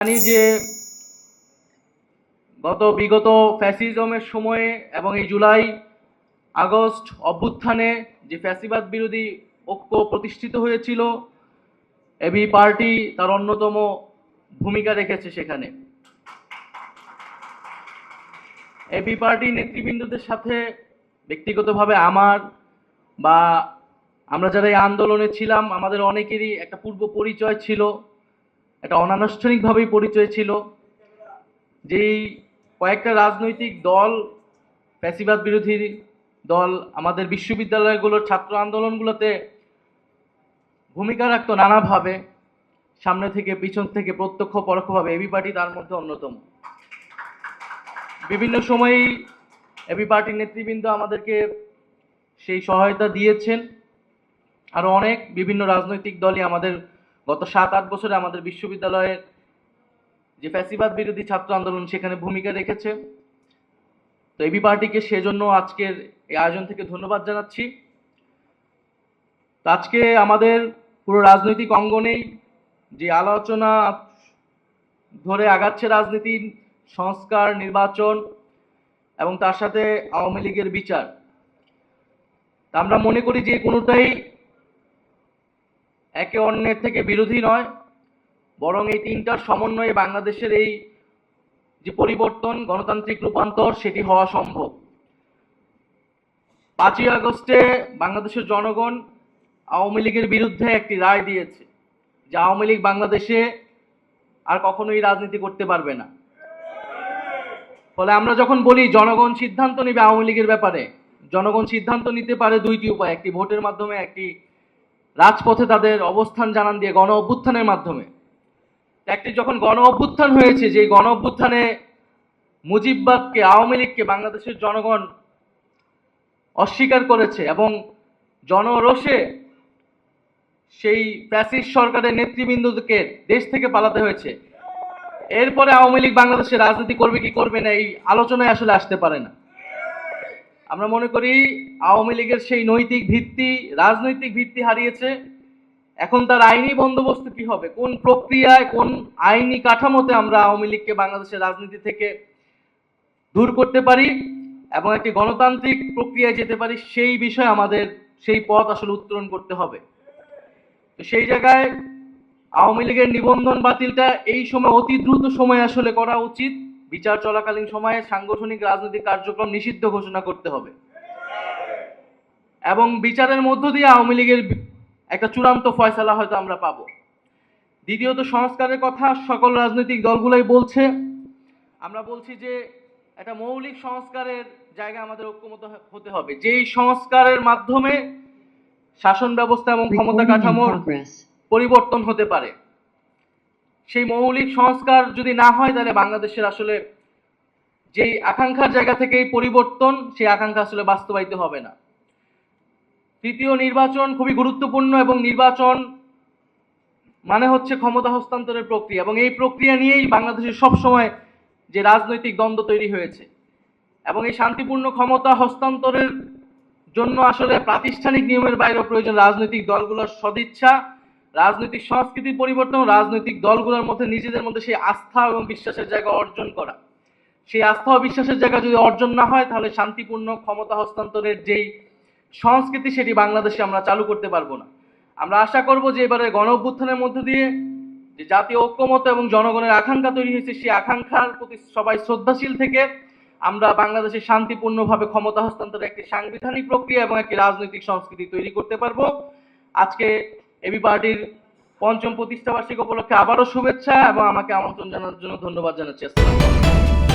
জানি যে বিগত ফ্যাসিজমের সময়ে এবং এই জুলাই আগস্ট অভ্যুত্থানে যে ফ্যাসিবাদ বিরোধী ঐক্য প্রতিষ্ঠিত হয়েছিল, এবি পার্টি তার অন্যতম ভূমিকা রেখেছে সেখানে। এবি পার্টি নেতৃবৃন্দদের সাথে ব্যক্তিগতভাবে আমার বা আমরা যারা এই আন্দোলনে ছিলাম, আমাদের অনেকেরই একটা পূর্ব পরিচয় ছিল, একটা অনানুষ্ঠানিকভাবেই পরিচয় ছিল। যেই কয়েকটা রাজনৈতিক দল, ফ্যাসিবাদ বিরোধী দল আমাদের বিশ্ববিদ্যালয়গুলোর ছাত্র আন্দোলনগুলোতে ভূমিকা রাখতো নানাভাবে, সামনে থেকে পিছন থেকে প্রত্যক্ষ পরোক্ষভাবে, এবি পার্টি তার মধ্যে অন্যতম। বিভিন্ন সময়েই এবি পার্টির নেতৃবৃন্দ আমাদেরকে সেই সহায়তা দিয়েছেন। আরও অনেক বিভিন্ন রাজনৈতিক দলই আমাদের গত 7-8 বছরে আমাদের বিশ্ববিদ্যালয়ের যে ফ্যাসিবাদ বিরোধী ছাত্র আন্দোলন সেখানে ভূমিকা রেখেছে। তো এবি পার্টিকে সেজন্য আজকের এই আয়োজন থেকে ধন্যবাদ জানাচ্ছি। তো আজকে আমাদের পুরো রাজনৈতিক অঙ্গনেই যে আলোচনা ধরে আগাচ্ছে রাজনীতি, সংস্কার, নির্বাচন এবং তার সাথে আওয়ামী লীগের বিচার, আমরা মনে করি যে কোনোটাই একে অন্যের থেকে বিরোধী নয়, বরং এই তিনটার সমন্বয়ে বাংলাদেশের এই যে পরিবর্তন, গণতান্ত্রিক রূপান্তর, সেটি হওয়া সম্ভব। 5ই আগস্টে বাংলাদেশের জনগণ আওয়ামী লীগের বিরুদ্ধে একটি রায় দিয়েছে যে আওয়ামী লীগ বাংলাদেশে আর কখনোই রাজনীতি করতে পারবে না। ফলে আমরা যখন বলি জনগণ সিদ্ধান্ত নেবে আওয়ামী লীগের ব্যাপারে, জনগণ সিদ্ধান্ত নিতে পারে দুইটি উপায়, একটি ভোটের মাধ্যমে, একটি রাজপথে তাদের অবস্থান জানান দিয়ে গণ অভ্যুত্থানের মাধ্যমে। একটি যখন গণ অভ্যুত্থান হয়েছে, যে গণ অভ্যুত্থানে মুজিববাদকে, আওয়ামী লীগকে বাংলাদেশের জনগণ অস্বীকার করেছে এবং জনরোষে সেই ফ্যাসিস্ট সরকারের নেতৃবৃন্দকে দেশ থেকে পালাতে হয়েছে। এরপরে আওয়ামী লীগ বাংলাদেশে রাজনীতি করবে কি করবে না এই আলোচনায় আসলে আসতে পারে না। আমরা মনে করি আওয়ামী লীগের সেই নৈতিক ভিত্তি, রাজনৈতিক ভিত্তি হারিয়েছে। এখন তার আইনি বন্দোবস্ত কি হবে, কোন প্রক্রিয়ায়, কোন আইনি কাঠামোতে আমরা আওয়ামী লীগকে বাংলাদেশের রাজনীতি থেকে দূর করতে পারি এবং একটি গণতান্ত্রিক প্রক্রিয়ায় যেতে পারি, সেই বিষয়ে আমাদের সেই পথ আসলে উত্তোলন করতে হবে। তো সেই জায়গায় আওয়ামী লীগের নিবন্ধন বাতিলটা এই সময় অতি দ্রুত সময় আসলে করা উচিত। বিচার চলাকালীন সময়ে সাংগঠনিক রাজনৈতিক কার্যক্রম নিষিদ্ধ ঘোষণা করতে হবে এবং বিচারের মধ্য দিয়ে আওয়ামী লীগের একটা চূড়ান্ত ফয়সালা হয়তো আমরা পাবো। দ্বিতীয়ত, সংস্কারের কথা সকল রাজনৈতিক দলগুলোই বলছে। আমরা বলছি যে একটা মৌলিক সংস্কারের জায়গায় আমাদের ঐক্যমত হতে হবে, যেই সংস্কারের মাধ্যমে শাসন ব্যবস্থা এবং ক্ষমতা কাঠামোর পরিবর্তন হতে পারে। সেই মৌলিক সংস্কার যদি না হয়, তাহলে বাংলাদেশের আসলে যেই আকাঙ্ক্ষার জায়গা থেকে এই পরিবর্তন, সেই আকাঙ্ক্ষা আসলে বাস্তবায়িত হবে না। তৃতীয়, নির্বাচন খুবই গুরুত্বপূর্ণ এবং নির্বাচন মানে হচ্ছে ক্ষমতা হস্তান্তরের প্রক্রিয়া এবং এই প্রক্রিয়া নিয়েই বাংলাদেশের সবসময় যে রাজনৈতিক দ্বন্দ্ব তৈরি হয়েছে এবং এই শান্তিপূর্ণ ক্ষমতা হস্তান্তরের জন্য আসলে প্রাতিষ্ঠানিক নিয়মের বাইরেও প্রয়োজন রাজনৈতিক দলগুলোর সদিচ্ছা, রাজনৈতিক সংস্কৃতির পরিবর্তন, রাজনৈতিক দলগুলোর মধ্যে নিজেদের মধ্যে সেই আস্থা এবং বিশ্বাসের জায়গা অর্জন করা। সেই আস্থা ও বিশ্বাসের জায়গা যদি অর্জন না হয়, তাহলে শান্তিপূর্ণ ক্ষমতা হস্তান্তরের যেই সংস্কৃতি, সেটি বাংলাদেশে আমরা চালু করতে পারবো না। আমরা আশা করব যে এবারে গণ অভ্যুত্থানের মধ্য দিয়ে যে জাতীয় ঐক্যমত এবং জনগণের আকাঙ্ক্ষা তৈরি হয়েছে, সেই আকাঙ্ক্ষার প্রতি সবাই শ্রদ্ধাশীল থেকে আমরা বাংলাদেশে শান্তিপূর্ণভাবে ক্ষমতা হস্তান্তরের একটি সাংবিধানিক প্রক্রিয়া এবং একটি রাজনৈতিক সংস্কৃতি তৈরি করতে পারবো। আজকে এবি পার্টির 5ম প্রতিষ্ঠা বার্ষিকী উপলক্ষে আবারও শুভেচ্ছা এবং আমাকে আমন্ত্রণ জানানোর জন্য ধন্যবাদ জানাচ্ছি। আসসালামু আলাইকুম।